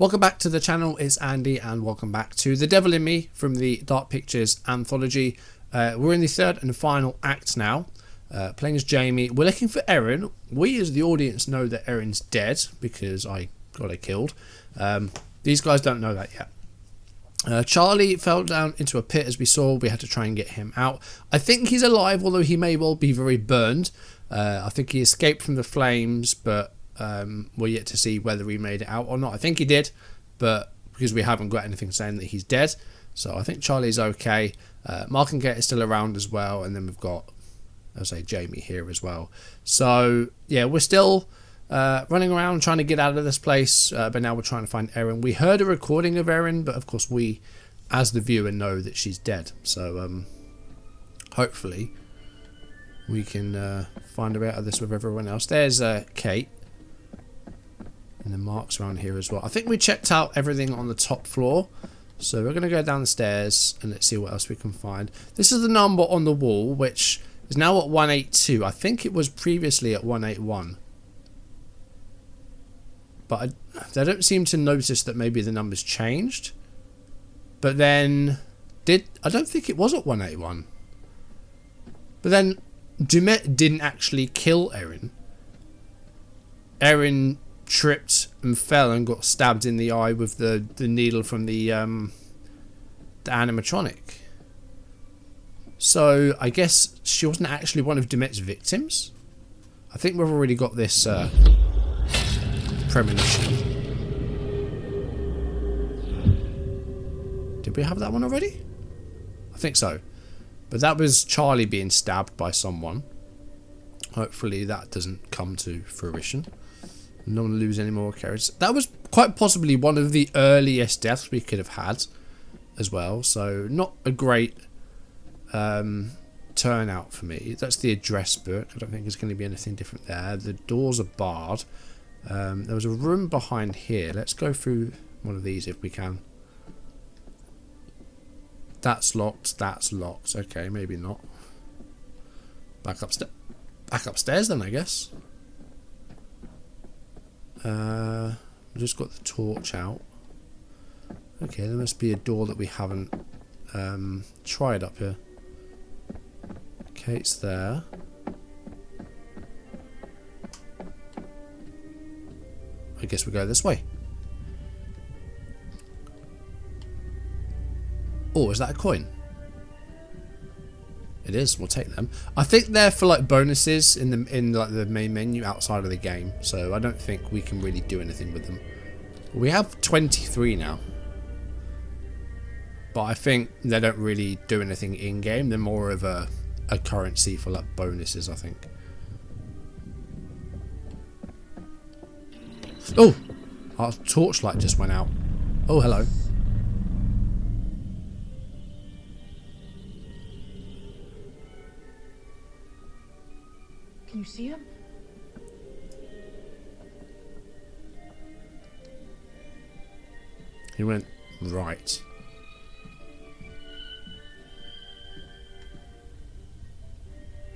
Welcome back to the channel, it's Andy, and welcome back to The Devil in Me from the Dark Pictures Anthology. We're in the third and final act now, playing as Jamie. We're looking for Erin. We as the audience know that Erin's dead because I got her killed. These guys don't know that yet. Charlie fell down into a pit as we saw. We had to try and get him out. I think he's alive, although he may well be very burned. I think he escaped from the flames, but we're yet to see whether he made it out or not. I think he did, but because we haven't got anything saying that he's dead, so I think Charlie's okay. Mark and Kate is still around as well, and then we've got, I'll say, Jamie here as well. So yeah, we're still running around trying to get out of this place, but now we're trying to find Erin. We heard a recording of Erin, but of course we, as the viewer, know that she's dead. So hopefully we can find a way out of this with everyone else. There's Kate. And then Mark's around here as well. I think we checked out everything on the top floor. So we're going to go down the stairs and let's see what else we can find. This is the number on the wall, which is now at 182. I think it was previously at 181. But I don't seem to notice that maybe the number's changed. But then, I don't think it was at 181. But then, Dumet didn't actually kill Erin. Erin tripped and fell and got stabbed in the eye with the needle from the animatronic. So I guess she wasn't actually one of Dumet's victims. I think we've already got this premonition. Did we have that one already? I think so. But that was Charlie being stabbed by someone. Hopefully that doesn't come to fruition. No one lose any more characters. That was quite possibly one of the earliest deaths we could have had as well. So not a great turnout for me. That's the address book. I don't think there's going to be anything different there. The doors are barred. There was a room behind here. Let's go through one of these if we can. That's locked. That's locked. Okay, maybe not. Back upstairs then, I guess. Just got the torch out. Okay, there must be a door that we haven't tried up here. Okay, it's there. I guess we go this way. Oh, is that a coin? It is. We'll take them. I think they're for like bonuses in like the main menu outside of the game. So I don't think we can really do anything with them. We have 23 now, but I think they don't really do anything in game. They're more of a currency for like bonuses, I think. Oh, our torchlight just went out. Oh, hello. Can you see him? He went right.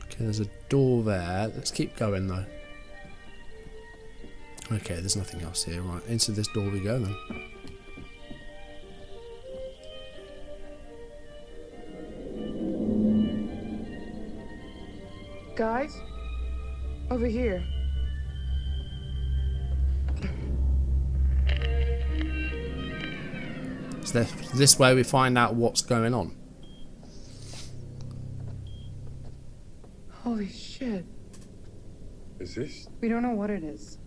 Okay, there's a door there. Let's keep going though. Okay, there's nothing else here. Right, into this door we go then. Guys? Over here. So this way we find out what's going on. Holy shit. Is this? We don't know what it is.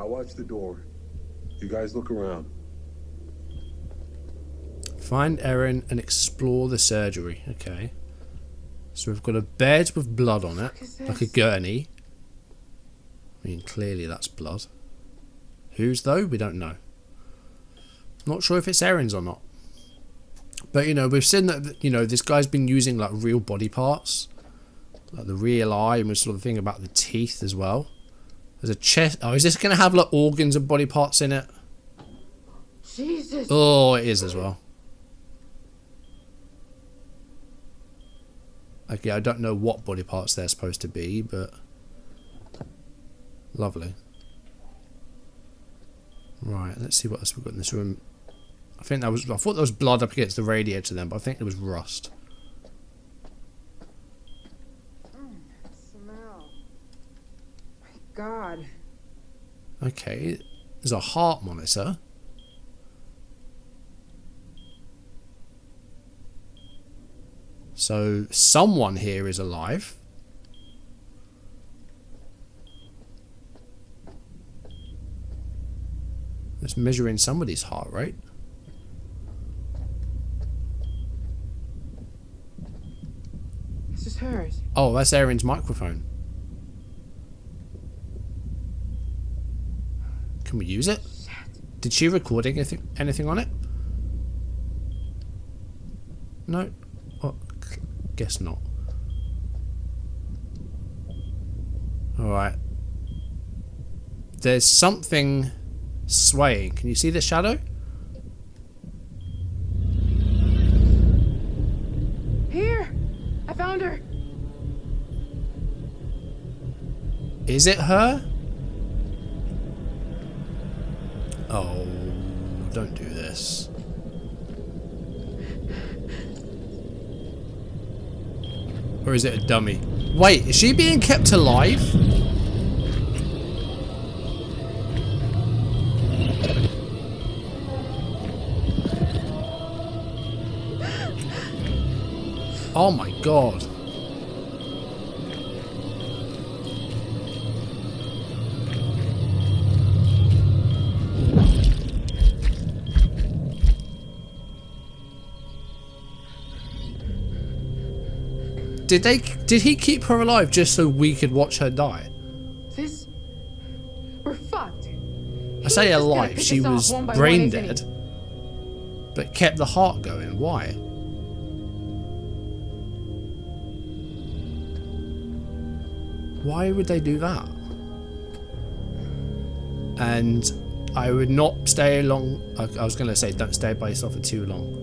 I'll watch the door. You guys look around. Find Erin and explore the surgery. Okay. So we've got a bed with blood on it, like a gurney. I mean, clearly that's blood. Whose though? We don't know. Not sure if it's Erin's or not. But you know, we've seen that, you know, this guy's been using like real body parts, like the real eye, and we're sort of thinking about the teeth as well. There's a chest. Oh, is this going to have like organs and body parts in it? Jesus. Oh, it is as well. Okay, I don't know what body parts they're supposed to be, but lovely. Right, let's see what else we've got in this room. I thought there was blood up against the radiator then, but I think it was rust. That smell. My God. Okay, there's a heart monitor. So someone here is alive. It's measuring somebody's heart rate. This is hers. Oh, that's Erin's microphone. Can we use it? Shit. Did she record anything on it? No? Oh, guess not. Alright. There's something swaying. Can you see the shadow? Here! I found her! Is it her? Oh, don't do this. Or is it a dummy? Wait, is she being kept alive? Oh my god. Did he keep her alive just so we could watch her die? We're fucked. I say He's just gonna alive, pick she us off was one by brain one, isn't he? dead. But kept the heart going. Why? Why would they do that? And I would not stay long. I was going to say don't stay by yourself for too long.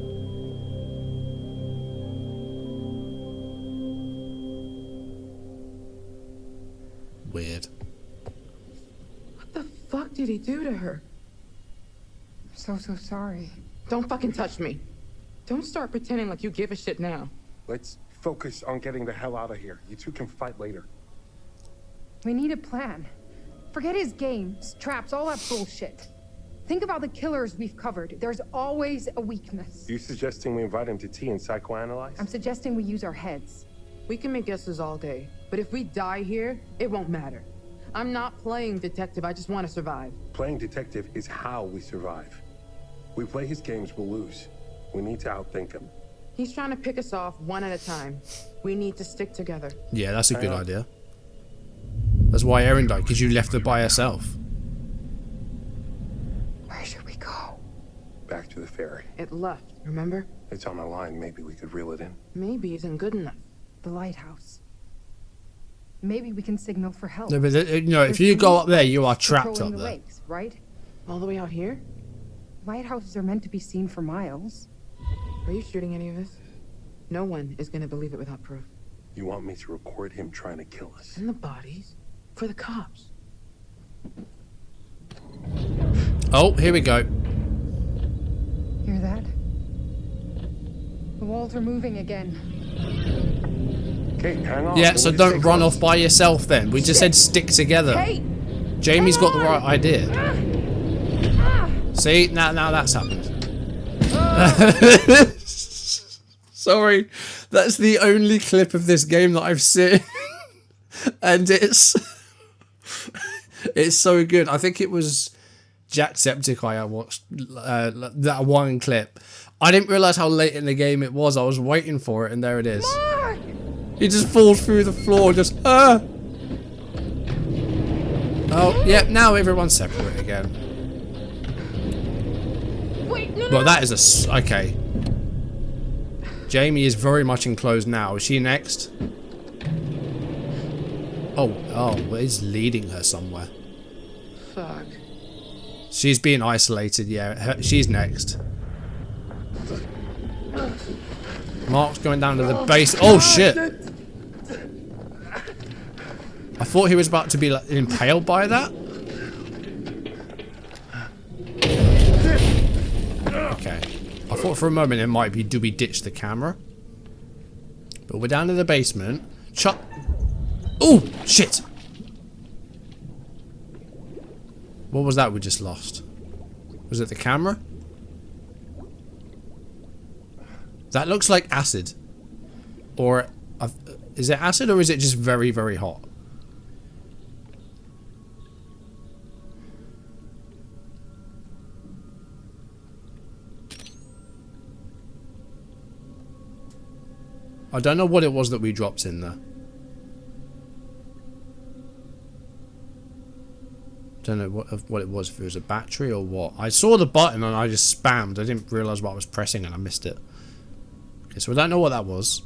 Weird. What the fuck did he do to her? I'm so sorry. Don't fucking touch me. Don't start pretending like you give a shit now. Let's focus on getting the hell out of here. You two can fight later. We need a plan. Forget his games, traps, all that bullshit. Think about the killers we've covered. There's always a weakness. You suggesting we invite him to tea and psychoanalyze? I'm suggesting we use our heads. We can make guesses all day, but if we die here, it won't matter. I'm not playing detective, I just want to survive. Playing detective is how we survive. We play his games, we'll lose. We need to outthink him. He's trying to pick us off one at a time. We need to stick together. Yeah, that's a good idea. That's why Erin died, because you left her by herself. Where should we go? Back to the ferry. It left, remember? It's on the line. Maybe we could reel it in. Maybe isn't good enough. The lighthouse. Maybe we can signal for help. No, but you know, if you go up there, you are trapped Patrolling up the there. lakes, right? All the way out here? Lighthouses are meant to be seen for miles. Are you shooting any of this? No one is gonna believe it without proof. You want me to record him trying to kill us? And the bodies? For the cops. Oh, here we go. Hear that? The walls are moving again. Kate, hang on. Yeah, so We'll don't stay run close. off by yourself then. We just said stick together. Hey! Jamie's got the hang right on! idea. See, now that's happened. Sorry, that's the only clip of this game that I've seen, and it's so good. I think it was Jacksepticeye I watched that one clip. I didn't realize how late in the game it was. I was waiting for it, and there it is. Mark! He just falls through the floor, just ah. Oh, yeah. Now everyone's separate again. Wait, no, no, Well, no. that is okay. Jamie is very much enclosed now. Is she next? Oh, he's leading her somewhere. Fuck. She's being isolated, yeah. She's next. Mark's going down to the base. Oh, shit. I thought he was about to be like, impaled by that. thought for a moment it might be, do we ditch the camera? But we're down in the basement. Oh, shit! What was that we just lost? Was it the camera? That looks like acid. Or, is it acid or is it just very, very hot? I don't know what it was that we dropped in there. Don't know what it was, if it was a battery or what. I saw the button and I just spammed. I didn't realise what I was pressing and I missed it. Okay, so I don't know what that was.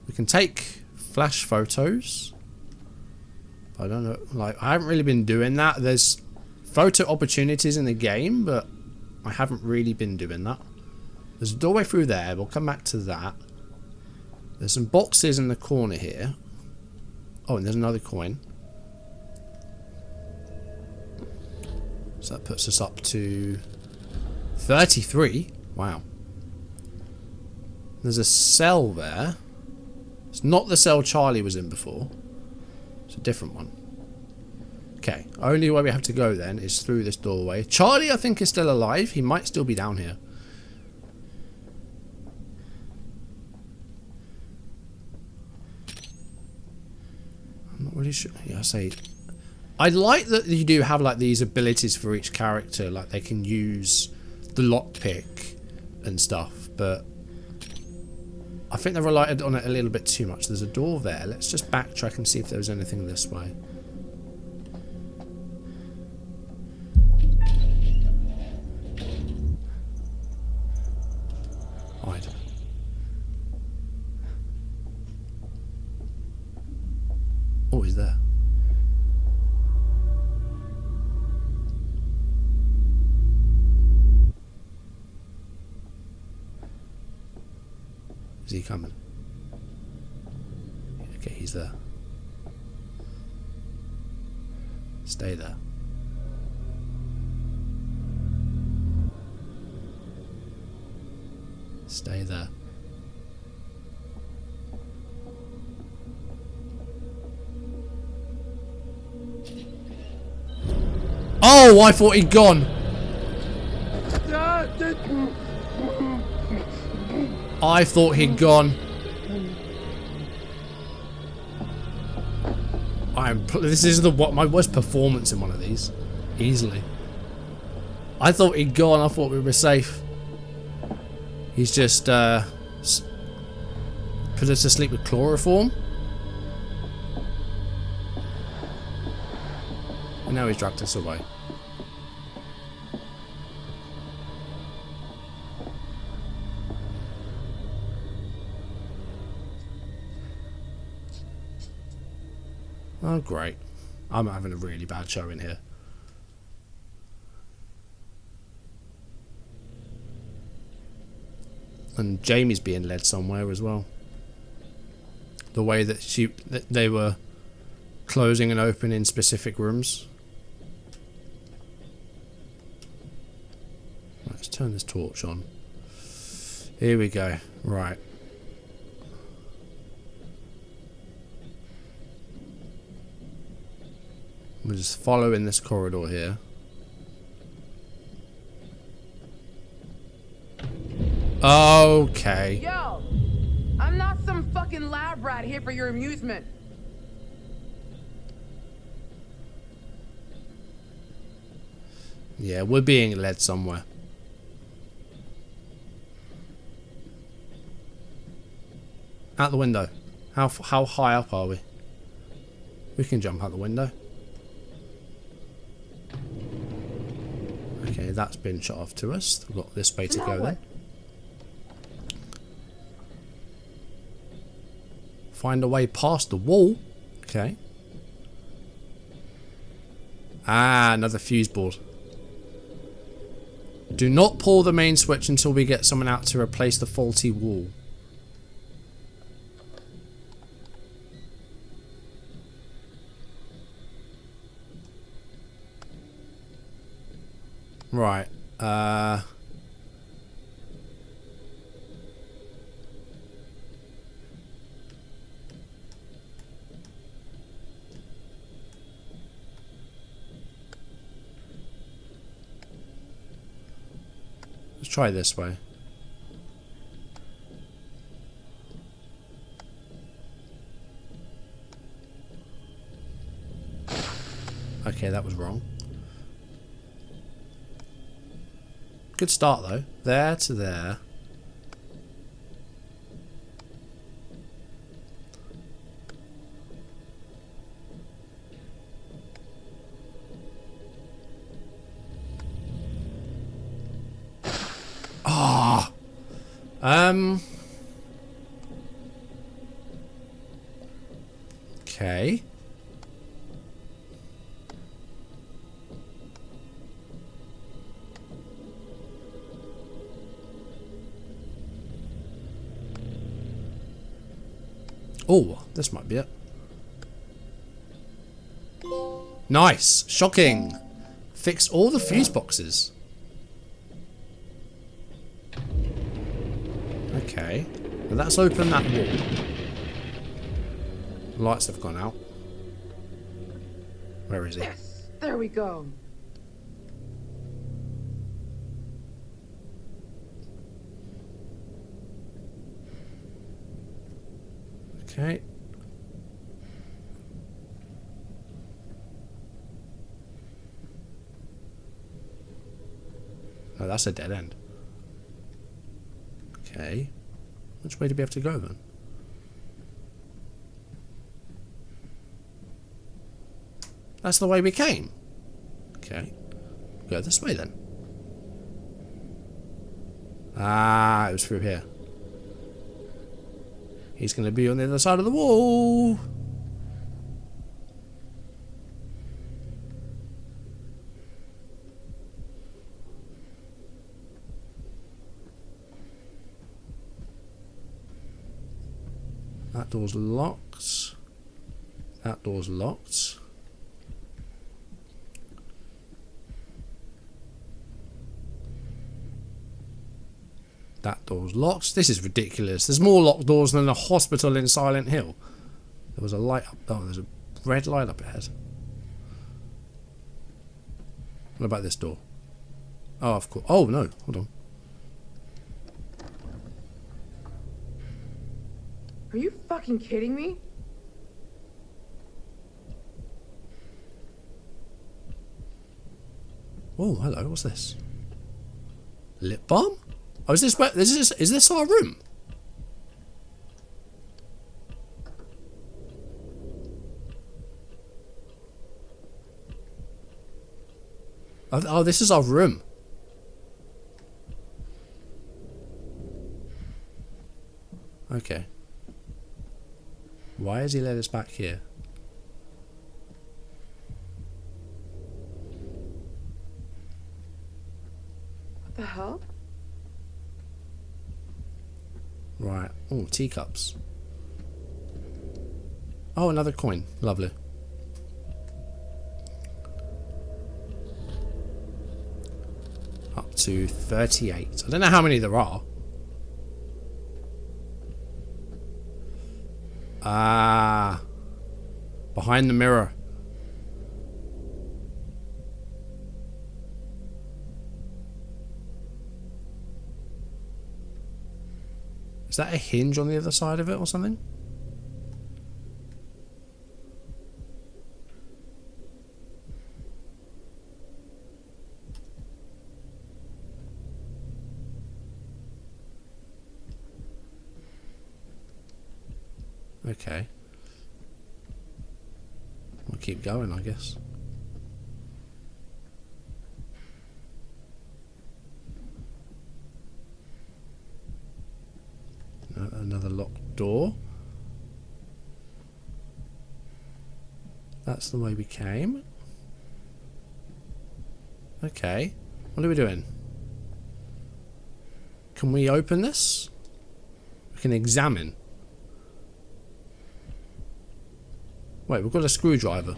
We can take flash photos. I don't know, like, I haven't really been doing that. There's photo opportunities in the game, but I haven't really been doing that. There's a doorway through there. We'll come back to that. There's some boxes in the corner here. Oh, and there's another coin. So that puts us up to 33. Wow. There's a cell there. It's not the cell Charlie was in before. It's a different one. Okay. Only way we have to go then is through this doorway. Charlie, I think, is still alive. He might still be down here. I'm not really sure. Yeah, I say. I like that you do have like these abilities for each character. Like they can use the lockpick and stuff, but I think they relied on it a little bit too much. There's a door there. Let's just backtrack and see if there's anything this way. Hide. Oh, he's there. Is he coming? Okay, he's there. Stay there. Stay there. Oh, I thought he'd gone. I thought he'd gone. This is my worst performance in one of these, easily. I thought he'd gone. I thought we were safe. He's just put us to sleep with chloroform. And now he's dragged us away. Oh, great. I'm having a really bad show in here. And Jamie's being led somewhere as well. The way that they were closing and opening specific rooms. Let's turn this torch on. Here we go. Right. We're just following this corridor here. Okay. Yo! I'm not some fucking lab rat here for your amusement. Yeah, we're being led somewhere. Out the window. How high up are we? We can jump out the window. Okay, that's been shot off to us. We've got this way to go then. Find a way past the wall. Okay. Ah, another fuse board. Do not pull the main switch until we get someone out to replace the faulty wall. Right. Let's try this way. Okay, that was wrong. Good start though. There to there. Ah. Okay. Oh, this might be it. Nice. Shocking. Fixed all the fuse boxes. Okay. Now let's open that wall. Lights have gone out. Where is he? Yes, there we go. Okay. Oh, that's a dead end. Okay. Which way do we have to go then? That's the way we came. Okay. Go this way then. Ah, it was through here. He's going to be on the other side of the wall. That door's locked. That door's locked. That door's locked. This is ridiculous. There's more locked doors than a hospital in Silent Hill. There was a light up. Oh, there's a red light up ahead. What about this door? Oh, of course. Oh, no. Hold on. Are you fucking kidding me? Oh, hello. What's this? Lip balm? Oh, is this our room? Oh, this is our room. Okay. Why has he led us back here? What the hell? Right. Oh, teacups. Oh, another coin. Lovely. Up to 38. I don't know how many there are. Ah. Behind the mirror. Is that a hinge on the other side of it or something? Okay. We'll keep going, I guess. Another locked door. That's the way we came. Okay. What are we doing? Can we open this? We can examine. Wait, we've got a screwdriver.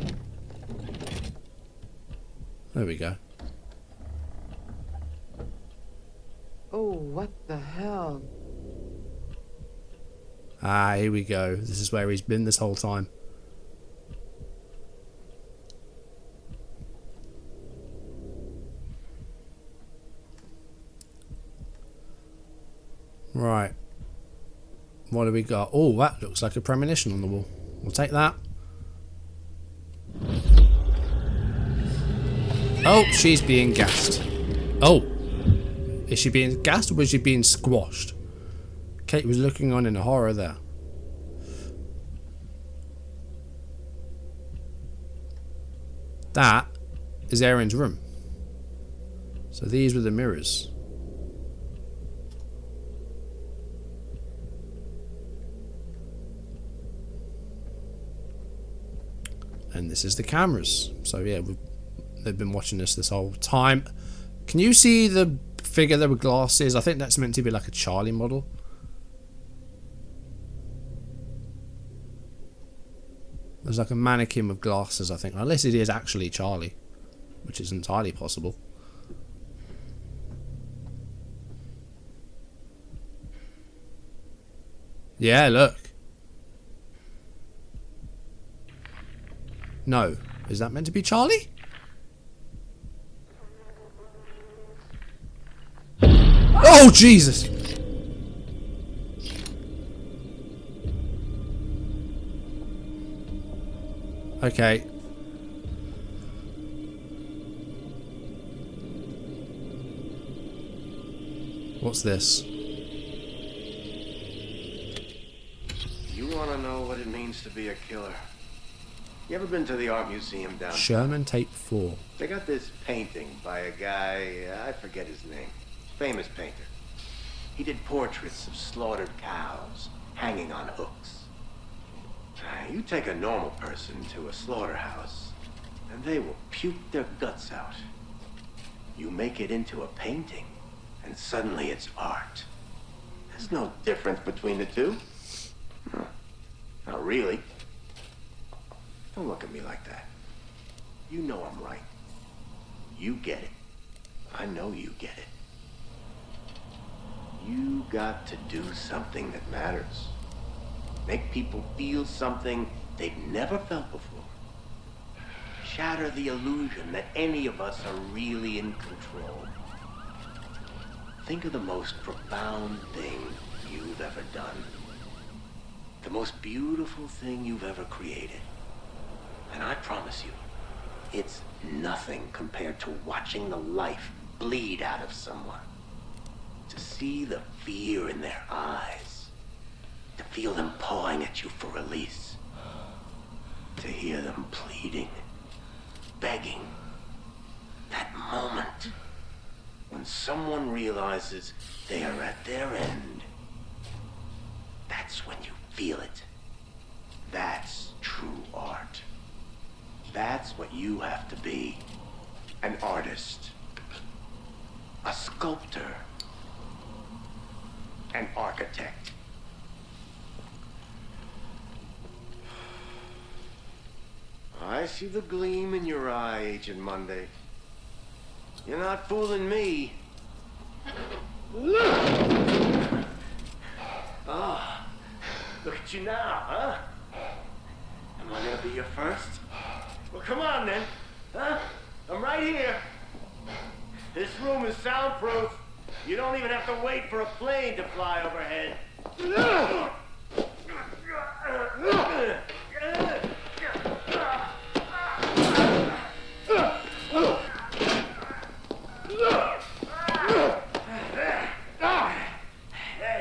There we go. Oh, what the hell? Ah, here we go. This is where he's been this whole time. Right. What do we got? Oh, that looks like a premonition on the wall. We'll take that. Oh, she's being gassed. Oh. Is she being gassed or was she being squashed? Kate was looking on in horror there. That is Erin's room. So these were the mirrors. And this is the cameras. So yeah, they've been watching us this whole time. Can you see the figure there with glasses? I think that's meant to be like a Charlie model. There's like a mannequin with glasses, I think. Unless it is actually Charlie, which is entirely possible. Yeah, look. No. Is that meant to be Charlie? Oh, Jesus! Okay. What's this? You want to know what it means to be a killer? You ever been to the art museum down? Sherman Tape 4. They got this painting by a guy, I forget his name. Famous painter. He did portraits of slaughtered cows hanging on hooks. You take a normal person to a slaughterhouse, and they will puke their guts out. You make it into a painting, and suddenly it's art. There's no difference between the two. No, not really. Don't look at me like that. You know I'm right. You get it. I know you get it. You got to do something that matters. Make people feel something they've never felt before. Shatter the illusion that any of us are really in control. Think of the most profound thing you've ever done. The most beautiful thing you've ever created. And I promise you, it's nothing compared to watching the life bleed out of someone. To see the fear in their eyes. To feel them pawing at you for release. To hear them pleading, begging. That moment when someone realizes they are at their end. That's when you feel it. That's true art. That's what you have to be. An artist. A sculptor. An architect. I see the gleam in your eye, Agent Monday. You're not fooling me. Oh, look at you now, huh? Am I gonna be your first? Well, come on then, huh? I'm right here. This room is soundproof. You don't even have to wait for a plane to fly overhead. There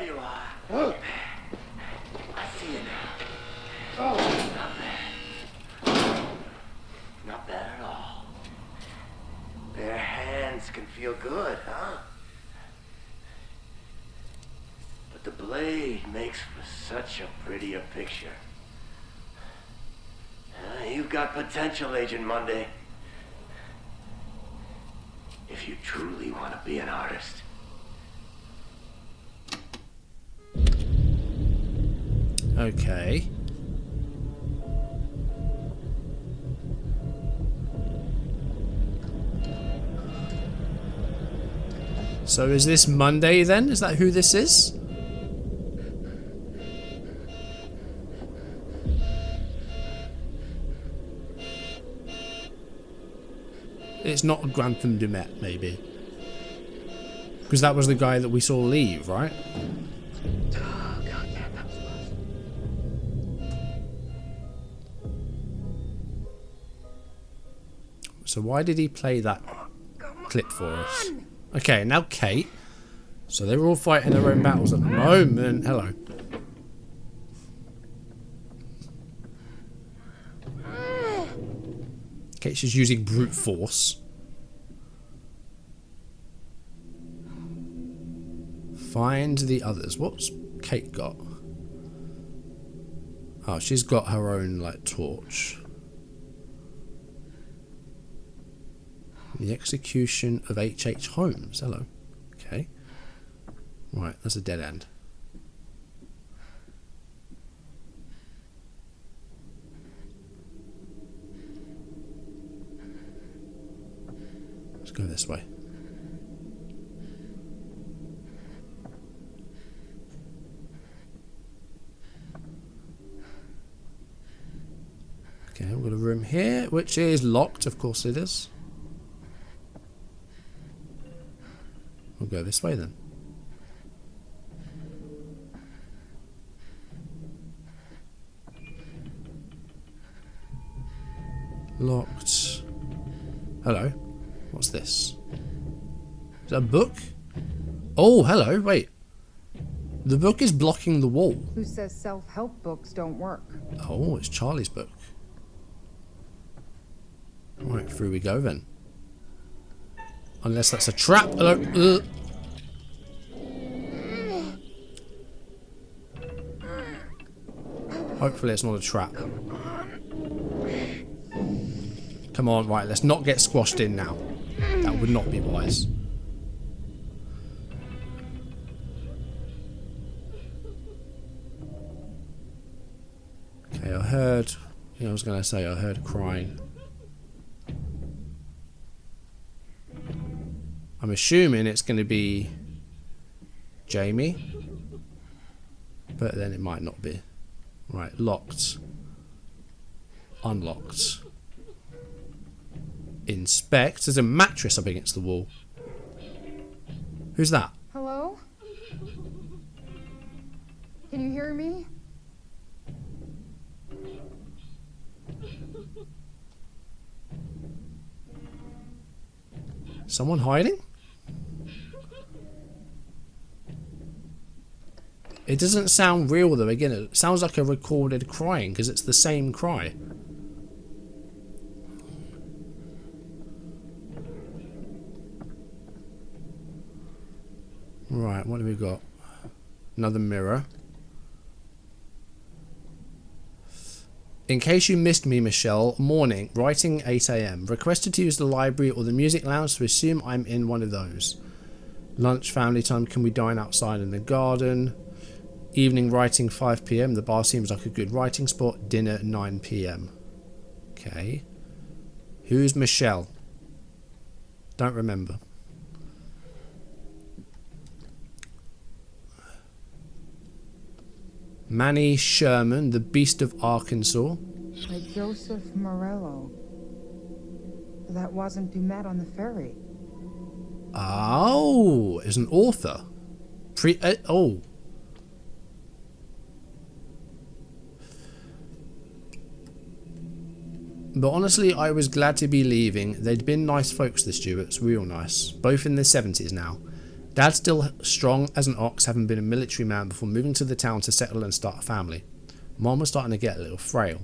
you are. I see you now. Not bad. Not bad at all. Bare hands can feel good, huh? But the blade makes for such a prettier picture. You've got potential, Agent Monday. If you truly want to be an artist. Okay. So is this Monday then? Is that who this is? It's not Grantham Dumet, maybe. Because that was the guy that we saw leave, right? Oh, God damn, that was close. So why did he play that clip for us? Okay, now Kate. So they're all fighting their own battles at the moment. Hello. Kate's just using brute force. Find the others. What's Kate got? Oh, she's got her own, like, torch. The execution of H.H. Holmes. Hello. Okay. Right, that's a dead end. Let's go this way. Okay, we've got a room here, which is locked, of course it is. We'll go this way then. Locked. Hello. What's this? Is that a book? Oh, hello. Wait. The book is blocking the wall. Who says self-help books don't work? Oh, it's Charlie's book. Right, through we go then. Unless that's a trap. Hello. Hopefully it's not a trap. Come on, right, let's not get squashed in now. That would not be wise. Okay, I heard... I was going to say I heard crying. I'm assuming it's going to be Jamie. But then it might not be. Right, locked. Unlocked. Inspect. There's a mattress up against the wall. Who's that? Hello? Can you hear me? Someone hiding? It doesn't sound real though. Again, it sounds like a recorded crying because it's the same cry. Right, what do we got? Another mirror. In case you missed me, Michelle, morning, writing 8 AM. Requested to use the library or the music lounge, so assume I'm in one of those. Lunch, family time, can we dine outside in the garden? Evening, writing 5 PM. The bar seems like a good writing spot. Dinner, 9 PM. Okay. Who's Michelle? Don't remember. Manny Sherman, the Beast of Arkansas. Like Joseph Morello. That wasn't Dumet on the ferry. Oh, is an author. Oh. But honestly, I was glad to be leaving. They'd been nice folks, the Stewarts, real nice. Both in their 70s now. Dad's still strong as an ox, having been a military man before moving to the town to settle and start a family. Mom was starting to get a little frail.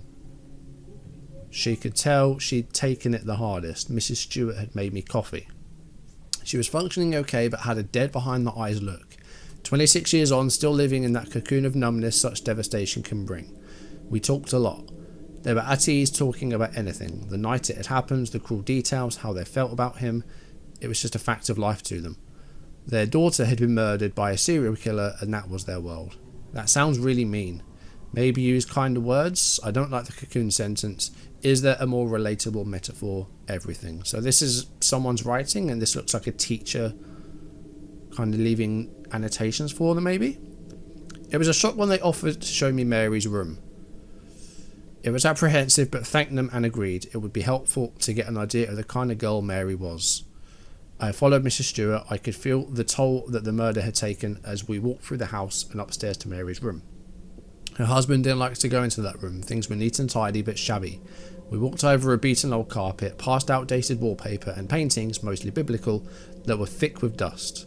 She could tell she'd taken it the hardest. Mrs. Stewart had made me coffee. She was functioning okay, but had a dead behind the eyes look. 26 years on, still living in that cocoon of numbness such devastation can bring. We talked a lot. They were at ease talking about anything. The night it had happened, the cruel details, how they felt about him. It was just a fact of life to them. Their daughter had been murdered by a serial killer and that was their world. That sounds really mean. Maybe use kinder words. I don't like the cocoon sentence. Is there a more relatable metaphor? Everything. So this is someone's writing and this looks like a teacher kind of leaving annotations for them maybe. It was a shock when they offered to show me Mary's room. It was apprehensive, but thanked them and agreed it would be helpful to get an idea of the kind of girl Mary was. I followed Mrs. Stewart. I could feel the toll that the murder had taken as we walked through the house and upstairs to Mary's room. Her husband didn't like to go into that room. Things were neat and tidy, but shabby. We walked over a beaten old carpet, past outdated wallpaper and paintings, mostly biblical, that were thick with dust.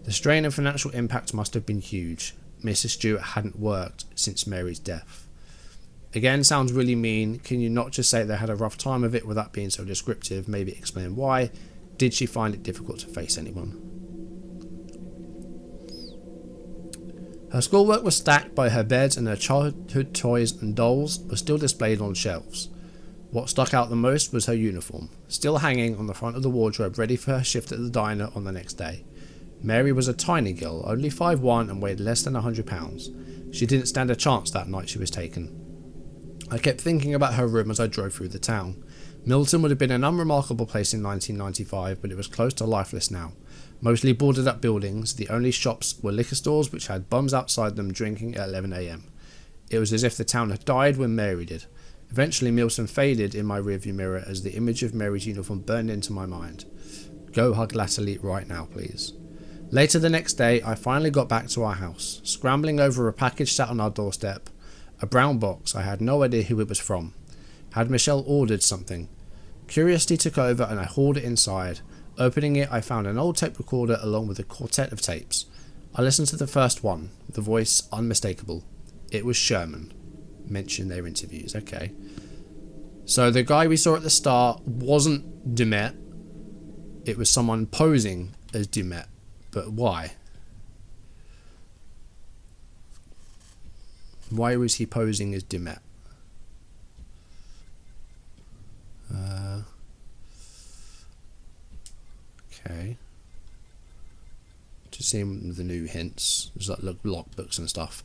The strain and financial impact must have been huge. Mrs. Stewart hadn't worked since Mary's death. Again, sounds really mean. Can you not just say they had a rough time of it without being so descriptive? Maybe explain why. Did she find it difficult to face anyone? Her schoolwork was stacked by her bed, and her childhood toys and dolls were still displayed on shelves. What stuck out the most was her uniform, still hanging on the front of the wardrobe ready for her shift at the diner on the next day. Mary was a tiny girl, only 5'1" and weighed less than 100 pounds. She didn't stand a chance that night she was taken. I kept thinking about her room as I drove through the town. Milton would have been an unremarkable place in 1995, but it was close to lifeless now. Mostly boarded up buildings, the only shops were liquor stores which had bums outside them drinking at 11 AM. It was as if the town had died when Mary did. Eventually Milton faded in my rearview mirror as the image of Mary's uniform burned into my mind. Go hug Latterly right now, please. Later the next day, I finally got back to our house, scrambling over a package sat on our doorstep. A brown box. I had no idea who it was from. Had Michelle ordered something? Curiosity took over and I hauled it inside. Opening it, I found an old tape recorder along with a quartet of tapes. I listened to the first one, the voice unmistakable. It was Sherman. Mentioned their interviews, okay. So the guy we saw at the start wasn't Demet. It was someone posing as Demet. But why? Why was he posing as Demet? Okay. Just seeing the new hints. There's like logbooks and stuff.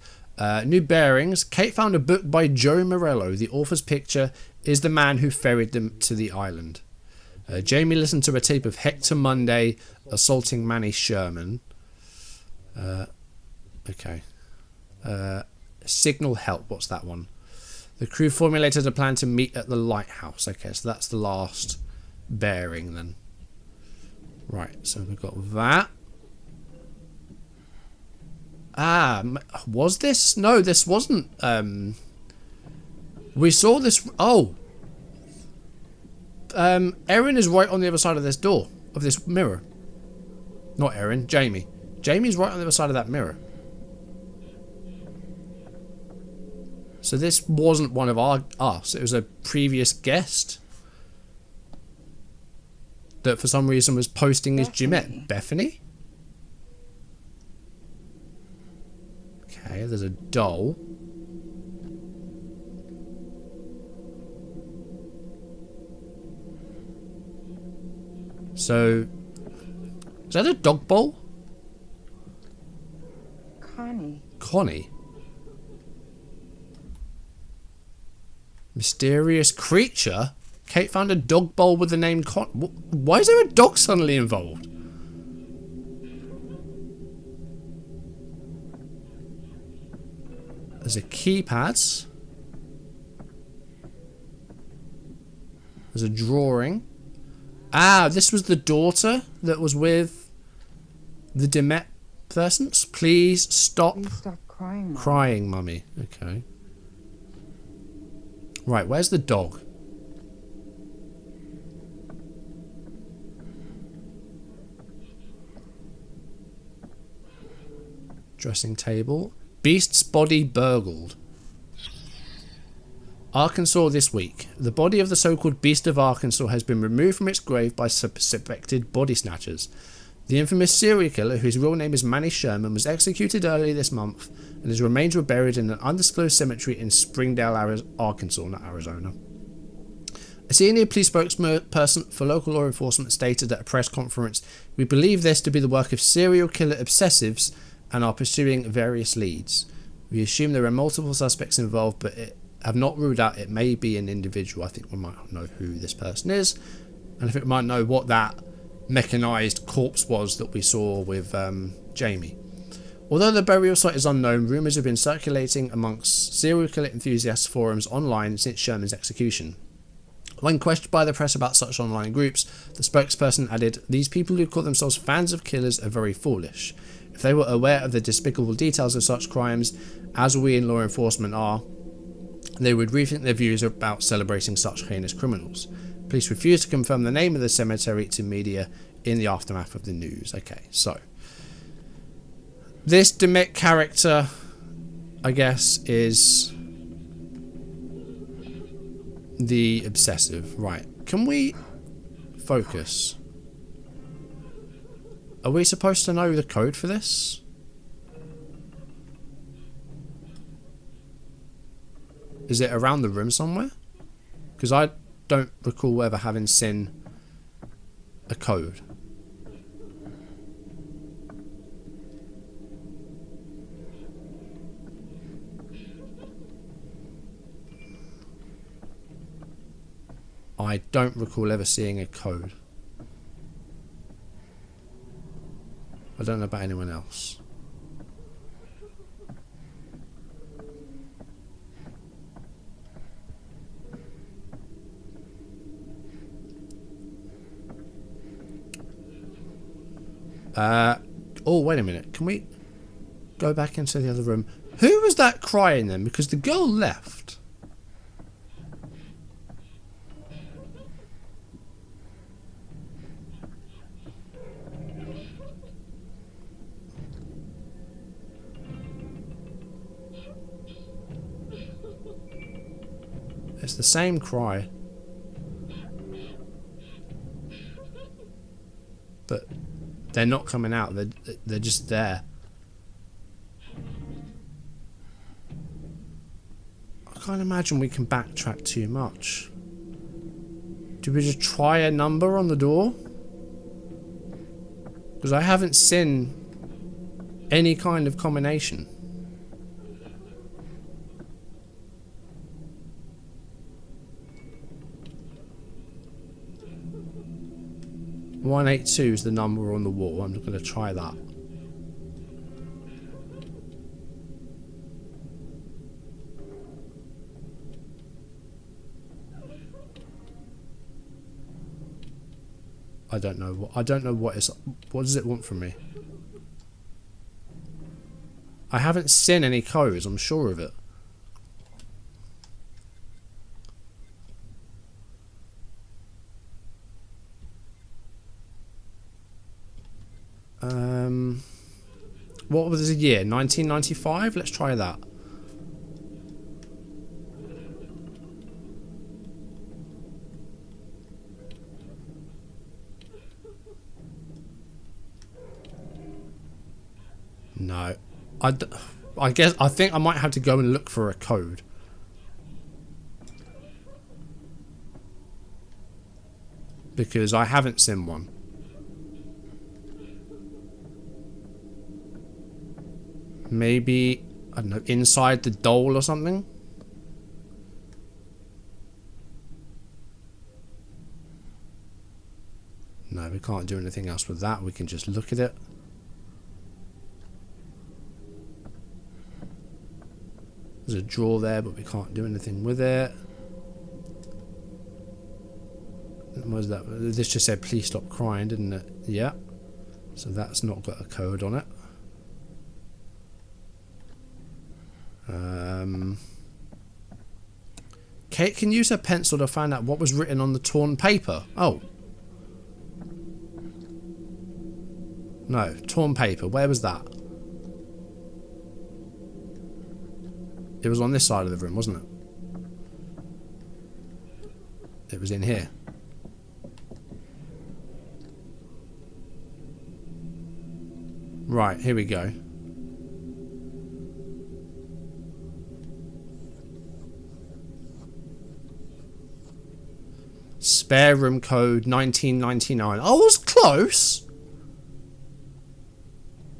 New bearings. Kate found a book by Joe Morello. The author's picture is the man who ferried them to the island. Jamie listened to a tape of Hector Monday assaulting Manny Sherman. Okay. Signal help. What's that one? The crew formulated a plan to meet at the lighthouse. Okay, so that's the last bearing then. Right, so we've got that. Was this? No, this wasn't. We saw this. Oh. Erin is right on the other side of this door, of this mirror. Not Erin, Jamie. Jamie's right on the other side of that mirror. So this wasn't one of us. It was a previous guest that for some reason was posting his Jimette. Bethany? Okay, there's a doll. So, is that a dog bowl? Connie. Mysterious creature? Kate found a dog bowl with the name Why is there a dog suddenly involved? There's a keypad. There's a drawing. This was the daughter that was with the Demet persons. Please stop crying, Mom. Crying, Mummy. Okay. Right, where's the dog? Dressing table. Beast's body burgled. Arkansas this week. The body of the so-called Beast of Arkansas has been removed from its grave by suspected body snatchers. The infamous serial killer, whose real name is Manny Sherman, was executed early this month, and his remains were buried in an undisclosed cemetery in Springdale, Arkansas, not Arizona. A senior police spokesperson for local law enforcement stated at a press conference, "We believe this to be the work of serial killer obsessives and are pursuing various leads. We assume there are multiple suspects involved, but have not ruled out it may be an individual." I think we might know who this person is, and I think we might know what that mechanized corpse was that we saw with Jamie. Although the burial site is unknown, rumours have been circulating amongst serial killer enthusiast forums online since Sherman's execution. When questioned by the press about such online groups, the spokesperson added, "These people who call themselves fans of killers are very foolish. If they were aware of the despicable details of such crimes, as we in law enforcement are, they would rethink their views about celebrating such heinous criminals. Police refused to confirm the name of the cemetery to media in the aftermath of the news." Okay, so this Demet character, I guess, is the obsessive. Right, can we focus? Are we supposed to know the code for this? Is it around the room somewhere? Because I don't recall ever having seen a code. I don't recall ever seeing a code. I don't know about anyone else. Oh, wait a minute. Can we go back into the other room? Who was that crying then? Because the girl left. It's the same cry. But they're not coming out. They're just there. I can't imagine we can backtrack too much. Do we just try a number on the door? Because I haven't seen any kind of combination. "182 is the number on the wall." I'm going to try that. I don't know what is. What does it want from me? I haven't seen any codes, I'm sure of it. What was the year? 1995? Let's try that. No. I think I might have to go and look for a code. Because I haven't seen one. Maybe, I don't know, inside the doll or something? No, we can't do anything else with that. We can just look at it. There's a drawer there, but we can't do anything with it. What was that? This just said, "Please stop crying," didn't it? Yeah. So that's not got a code on it. Kate can use her pencil to find out what was written on the torn paper. Oh. No, torn paper. Where was that? It was on this side of the room, wasn't it? It was in here. Right, here we go. Spare room code 1999. I was close.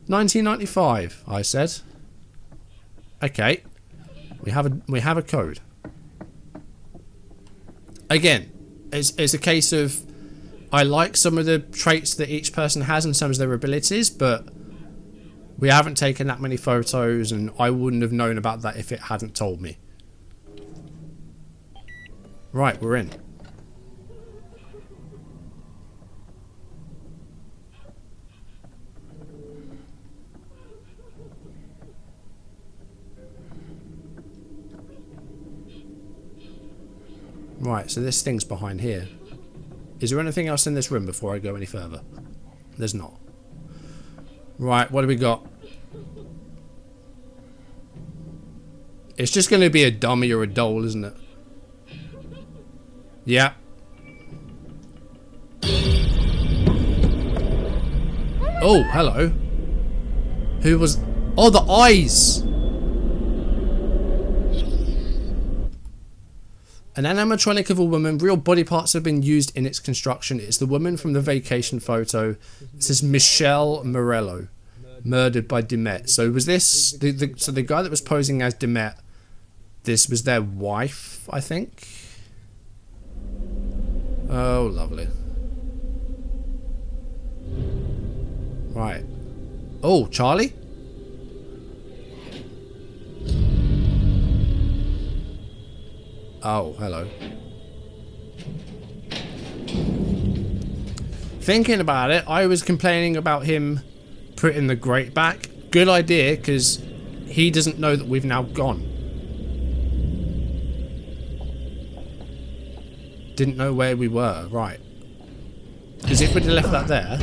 1995, I said. Okay. We have a code. Again, it's a case of I like some of the traits that each person has in terms of their abilities, but we haven't taken that many photos, and I wouldn't have known about that if it hadn't told me. Right, we're in. Right, so this thing's behind here. Is there anything else in this room before I go any further? There's not. Right, what do we got? It's just going to be a dummy or a doll, isn't it? Yeah. Oh, hello. Who was... Oh, the eyes! An animatronic of a woman. Real body parts have been used in its construction. It's the woman from the vacation photo. This is Michelle Morello, murdered by Demet. So was this... So the guy that was posing as Demet, this was their wife, I think? Oh, lovely. Right. Oh, Charlie? Oh, hello. Thinking about it, I was complaining about him putting the grate back. Good idea, because he doesn't know that we've now gone. Didn't know where we were, right. Because if we'd have left that there,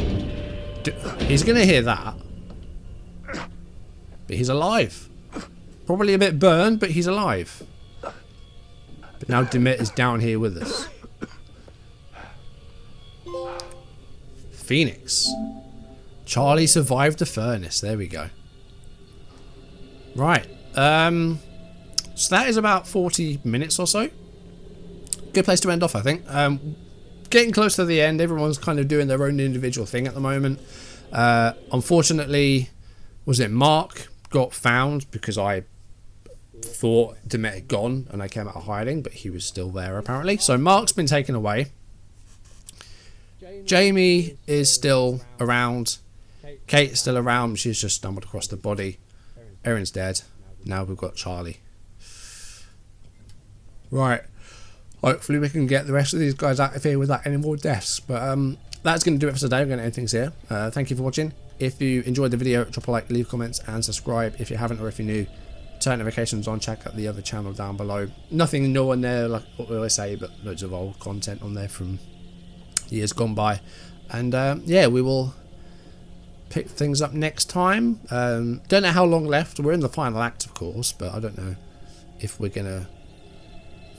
he's going to hear that. But he's alive. Probably a bit burned, but he's alive. But now Demet is down here with us. Phoenix. Charlie survived the furnace. There we go. Right. So that is about 40 minutes or so. Good place to end off, I think. Getting close to the end. Everyone's kind of doing their own individual thing at the moment. Unfortunately, was it Mark got found because I thought Demet had gone and I came out of hiding, but he was still there apparently. So Mark's been taken away. Jamie is still around. Kate's still around. She's just stumbled across the body. Erin's dead. Now we've got Charlie. Right. Hopefully we can get the rest of these guys out of here without any more deaths. But that's going to do it for today. I'm going to end things here. Thank you for watching. If you enjoyed the video, drop a like, leave comments and subscribe if you haven't, or if you're new. Turn notifications on, check out the other channel down below. Nothing new on there, like what we always say, but loads of old content on there from years gone by. And yeah, we will pick things up next time. Don't know how long left. We're in the final act, of course, but I don't know if we're going to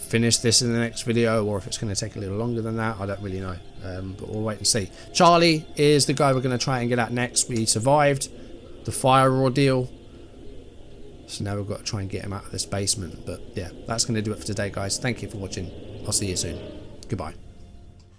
finish this in the next video or if it's going to take a little longer than that. I don't really know, but we'll wait and see. Charlie is the guy we're going to try and get at next. We survived the fire ordeal. So now we've got to try and get him out of this basement. But yeah, that's going to do it for today, guys. Thank you for watching. I'll see you soon. Goodbye.